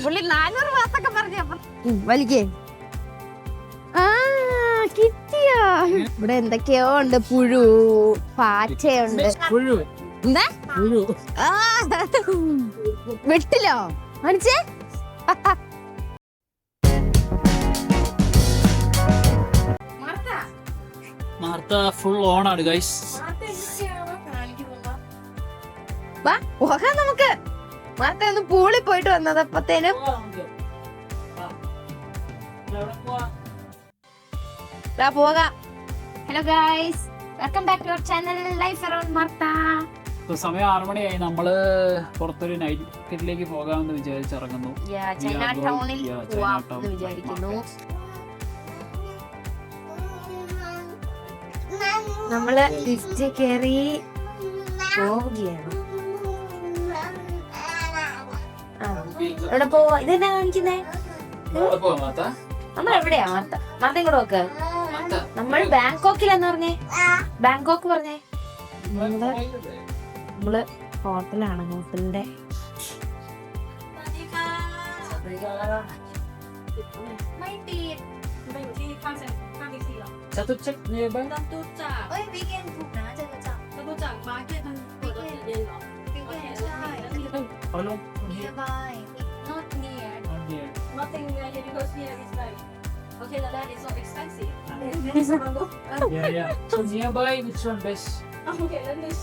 പുള്ളി 400 മാസൊക്കെ പറഞ്ഞു വലിക്കേ. ആ കിട്ടിയോ? ഇവിടെ എന്തൊക്കെയോ ഉണ്ട്. പുഴു, പാറ്റയുണ്ട്. എന്താ വെട്ടിലോ കാണിച്ചേ? മാർത്ത ഫുൾ ഓണാണ് ഗൈസ്. വാ പോകാം നമുക്ക്. മാർത്ത ഒന്ന് പൂളിൽ പോയിട്ട് വന്നത് അപ്പത്തേനും. പോകാം. Hello guys, welcome back to our channel Life Around Martha. സമയം 6 മണിയായി. നമ്മള് പുറത്തൊരു നൈറ്റ് മാർക്കറ്റിലേക്ക് പോകാമെന്ന് വിചാരിച്ചിറങ്ങുന്നു. ചൈന ടൗണിൽ പോവാമെന്ന് വിചാരിക്കുന്നു. നമ്മള് ലിഫ്റ്റ് കയറി പോവുകയാണ്. എവിടെ പോവാ? ഇതെന്നാ കാണിക്കുന്നേ? നമ്മൾ എവിടെയാ മാർത്ത? മാർത്ത ഇങ്ങോട്ട് നോക്ക്. നമ്മൾ ബാങ്കോക്കിലെന്ന് പറഞ്ഞേ. ബാങ്കോക്ക് പറഞ്ഞേ. നമ്മള് ഹോട്ടലാണ്. ഹോട്ടലിന്റെ Chatuchak nearby. weekend food na Chatuchak market How long? nearby, not near, Not near. Nothing near here because here is like, okay, the land is so expensive. Yeah. So nearby, which one best? Okay, then this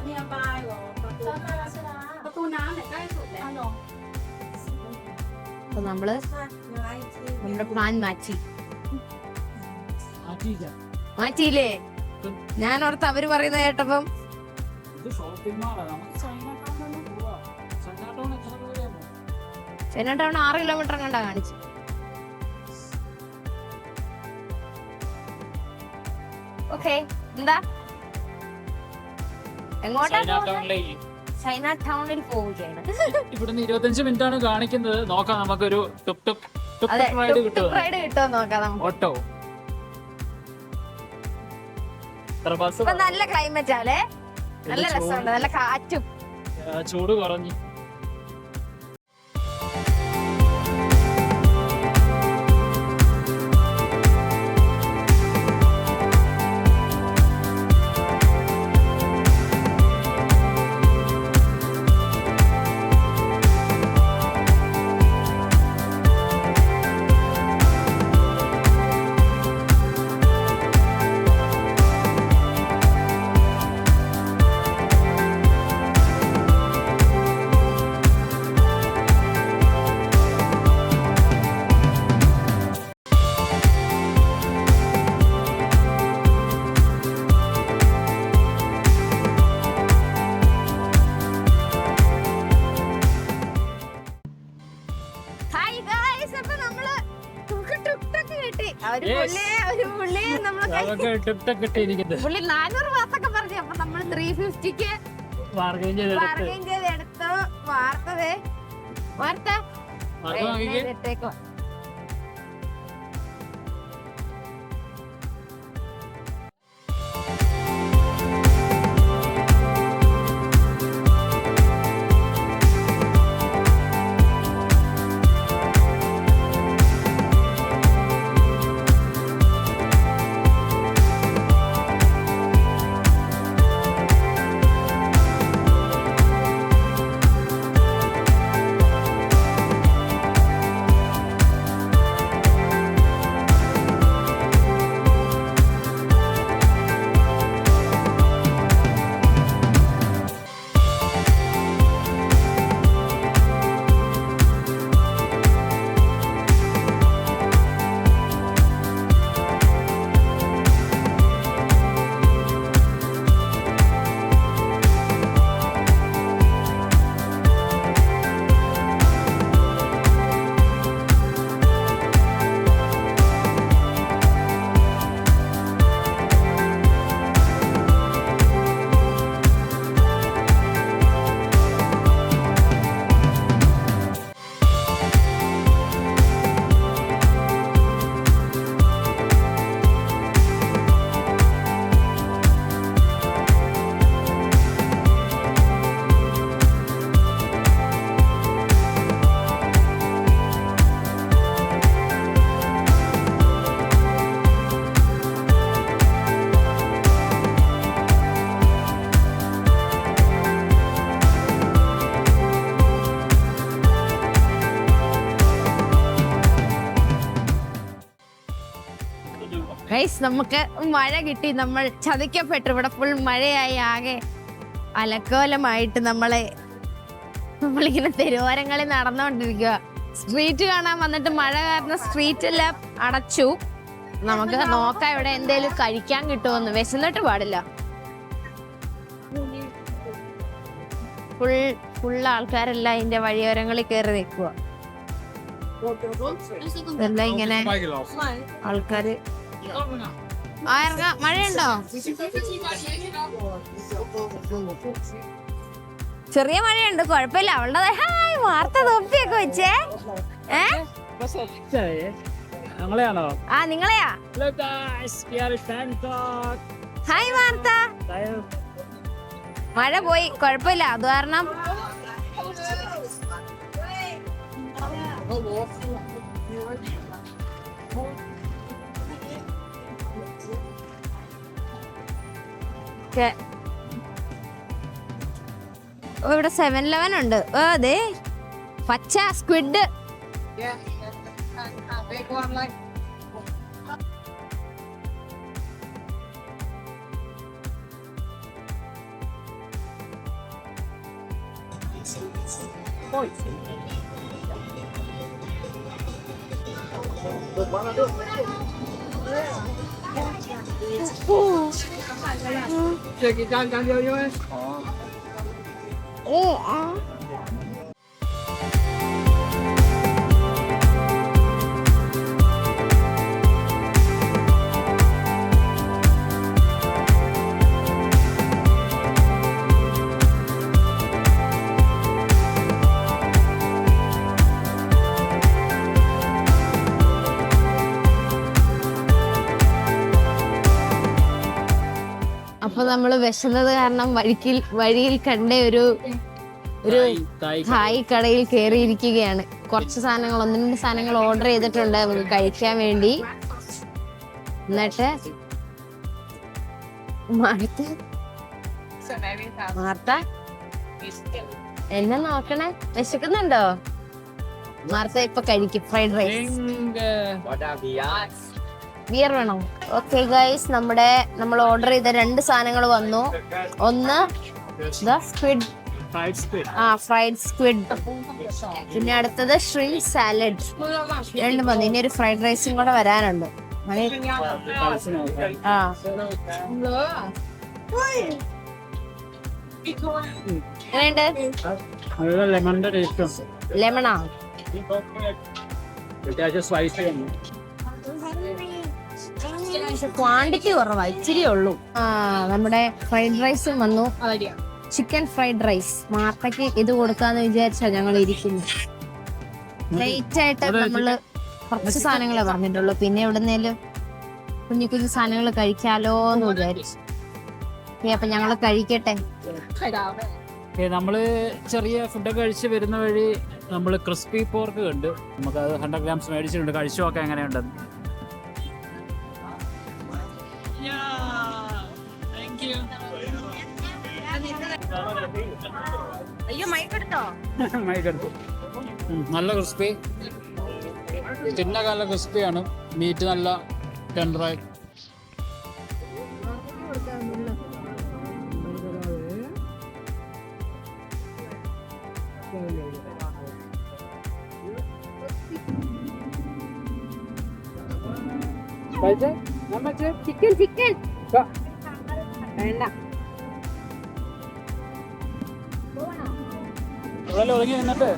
nearby เหรอประตูน้ำเนี่ยใกล้สุดแล้ว അപ്പൊ നമ്മള് നമ്മുടെ plan മാറ്റിയില്ലേ? ഞാൻ ഓർത്ത് അവര് പറയുന്നത് കേട്ടപ്പം China town 6 kilometre കണ്ടാ കാണിച്ചു. ഓക്കെ, എന്താ എങ്ങോട്ടാ? ചൈന ടൗണിൽ പോവുകയാണ്. ഇവിടുന്ന് 25 മിനിറ്റ് ആണ് കാണിക്കുന്നത്. നോക്കാം, നമുക്കൊരു റൈഡ് കിട്ടുമോ നോക്കാം. ഓട്ടോ. നല്ല ക്ലൈമറ്റ് ആലേ, നല്ല രസമുണ്ട്, നല്ല കാറ്റും. ചൂട് കുറഞ്ഞു. പുള്ളി 400 മാസൊക്കെ പറഞ്ഞു. അപ്പൊ നമ്മള് 350ക്ക് ബാർഗൈൻ ചെയ്തെടുത്തു. വാർത്ത ഇട്ടേക്കോ. ഗൈസ് നമുക്ക് മഴ കിട്ടി. നമ്മൾ ചതിക്കപ്പെട്ടു. ഇവിടെ ഫുൾ മഴയായി ആകെ അലക്കോലമായിട്ട് നമ്മളിങ്ങനെ തെരുവോരങ്ങളിൽ നടന്നുകൊണ്ടിരിക്കുക. സ്ട്രീറ്റ് കാണാൻ വന്നിട്ട് മഴ കാരണം സ്ട്രീറ്റ് എല്ലാം അടച്ചു. നമുക്ക് നോക്കാം ഇവിടെ എന്തേലും കഴിക്കാൻ കിട്ടുമെന്ന്. വിശന്നിട്ട് പാടില്ല. ഫുൾ ആൾക്കാരെല്ലാം അതിന്റെ വഴിയോരങ്ങളിൽ കയറി നിൽക്കുക. ഇതെല്ലാം ഇങ്ങനെ ആൾക്കാര്. മഴയുണ്ടോ? ചെറിയ മഴയുണ്ട്, കുഴപ്പമില്ല. അവളുടെ ഹായ് വാർത്ത തൊപ്പിയൊക്കെ വെച്ചേ. ആ നിങ്ങളെയാ? ഹായ് വാർത്ത. മഴ പോയി, കുഴപ്പമില്ല. അത് കാരണം ഇവിടെ 7-Eleven ഉണ്ട്. അതെ പച്ച സ്ക്വിഡ്. അപ്പൊ നമ്മള് വിശന്നത് കാരണം വഴിയിൽ കണ്ട ഒരു ഹായ് കടയിൽ കയറിയിരിക്കുകയാണ്. കുറച്ച് സാധനങ്ങൾ 1-2 സാധനങ്ങൾ ഓർഡർ ചെയ്തിട്ടുണ്ട് നമുക്ക് കഴിക്കാൻ വേണ്ടി. എന്നിട്ട് മാർത്ത എന്നെ നോക്കണേ, വിശക്കുന്നുണ്ടോ? മാർത്ത ഇപ്പൊ കഴിക്കും ഫ്രൈഡ് റൈസ്. ബിയർ വേണോ? ഓക്കെ ഗൈസ്, നമ്മൾ ഓർഡർ ചെയ്ത 2 സാധനങ്ങൾ വന്നു. ഒന്ന് ഫ്രൈഡ് സ്ക്വിഡ്, പിന്നെ അടുത്തത് ഷ്രിംപ് സാലഡ്. 2 വന്നു. ഇനി ഒരു ഫ്രൈഡ് റൈസും കൂടെ വരാനുണ്ട്. ലെമണാ? ക്വാണ്ടിറ്റി കുറവാ, ഇച്ചിരി ഉള്ളൂ. നമ്മുടെ ഫ്രൈഡ് റൈസും വന്നു. Chicken fried rice. മാർത്തക്ക് ഇത് കൊടുക്കാന്ന് വിചാരിച്ചാ ഞങ്ങൾ ഇരിക്കുന്നു. ലേറ്റ് ആയിട്ട് നമ്മള് കുറച്ച് സാധനങ്ങളെ പറഞ്ഞിട്ടുള്ളൂ. പിന്നെ എവിടുന്നേലും കുഞ്ഞു സാധനങ്ങൾ കഴിക്കാലോ എന്ന് വിചാരിച്ചു. അപ്പൊ ഞങ്ങള് കഴിക്കട്ടെ. നമ്മള് ചെറിയ ഫുഡൊക്കെ കഴിച്ച് വരുന്ന വഴി നമ്മള് ക്രിസ്പി പോർക്ക് കണ്ട്. നമുക്കത് 100 grams മേടിച്ചിട്ടുണ്ട്. കഴിച്ചു നോക്കാം എങ്ങനെയുണ്ടെന്ന്. നല്ല ക്രിസ്പി, തിന്ന നല്ല ക്രിസ്പിയാണ്. മീറ്റ് നല്ല ടെൻഡറായി. ചിക്കൻ വേണ്ട. ഒതുങ്ങി നിന്നിട്ട്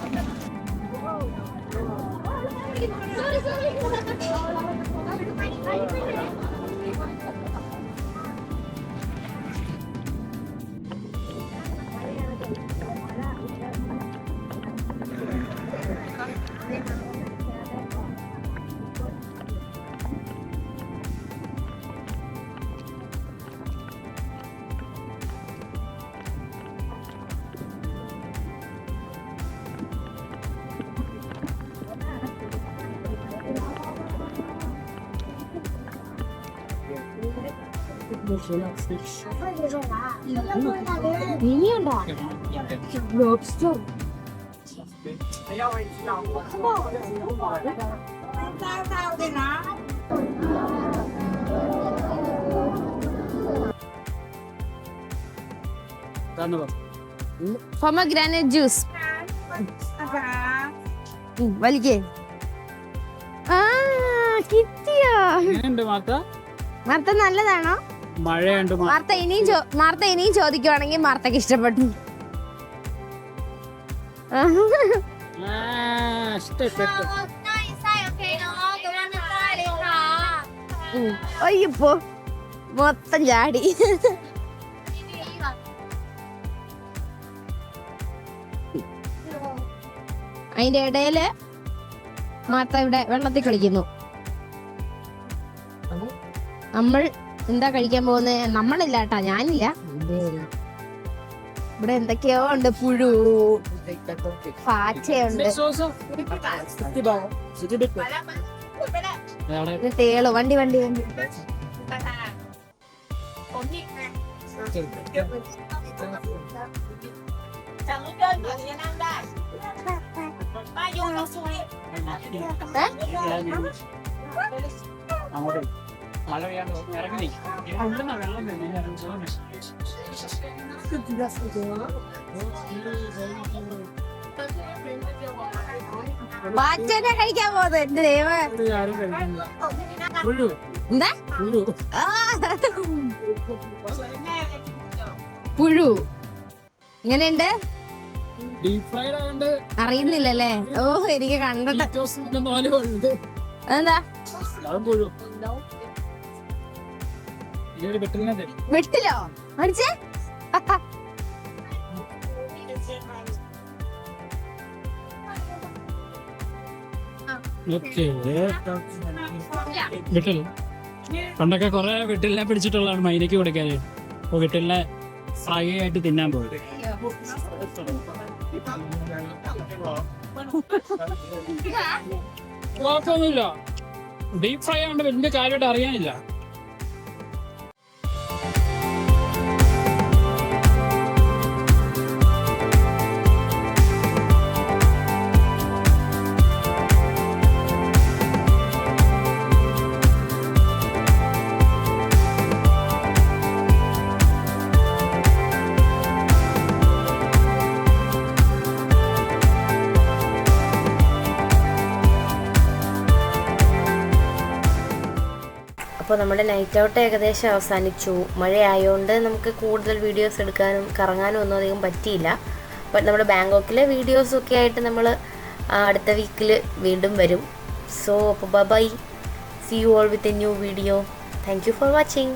ഇനിയുണ്ടോ? ലോബ്സ്റ്റർ. പൊമഗ്രാനൈറ്റ് ജ്യൂസ് വലിക്കേ. ആ കിട്ടിയോ? മാർത്ത നല്ലതാണോ? മഴയുണ്ട്. മാർത്ത ഇനിയും ചോദിക്കുവാണെങ്കിൽ മാർത്തക്ക് ഇഷ്ടപ്പെട്ടു. അയ്യപ്പോ മൊത്തം ചാടി. അതിന്റെ ഇടയില് മാർത്ത ഇവിടെ വെള്ളത്തിൽ കളിക്കുന്നു. നമ്മൾ എന്താ കഴിക്കാൻ പോകുന്നത്? നമ്മളില്ല കേട്ടാ, ഞാനില്ല. ഇവിടെ എന്തൊക്കെയോ ഉണ്ട്. പുഴു, പാച്ചയുണ്ട്, തേള്. വണ്ടി വണ്ടി വണ്ടി. പാച്ചനെ കഴിക്കാൻ പോകുന്നത് എന്റെ ദൈവം. എന്താ പുഴു? ഇങ്ങനെയുണ്ട്. അറിയുന്നില്ലല്ലേ? ഓ എനിക്ക് കണ്ടിട്ട്. എന്താ വെട്ടിലോ മരിച്ചേ? വിട്ടിൽ പണ്ടൊക്കെ കൊറേ വിട്ടിലിനെ പിടിച്ചിട്ടുള്ളതാണ് മൈനയ്ക്ക് കൊടുക്കാൻ. അപ്പൊ വിട്ടിലിനെ ഫ്രൈ ആയിട്ട് തിന്നാൻ പോയത്. കുഴപ്പമൊന്നുമില്ല. ഡീപ് ഫ്രൈ ആയതുകൊണ്ട് വലിയ കാര്യമായിട്ട് അറിയാനില്ല. അപ്പോൾ നമ്മുടെ നൈറ്റ് ഔട്ട് ഏകദേശം അവസാനിച്ചു. മഴയായതുകൊണ്ട് നമുക്ക് കൂടുതൽ വീഡിയോസ് എടുക്കാനും കറങ്ങാനും ഒന്നും അധികം പറ്റിയില്ല. അപ്പോൾ നമ്മുടെ ബാങ്കോക്കിലെ വീഡിയോസൊക്കെ ആയിട്ട് നമ്മൾ അടുത്ത വീക്കിൽ വീണ്ടും വരും. സോ അപ്പോൾ bye, see you all with a new video. Thank you for watching.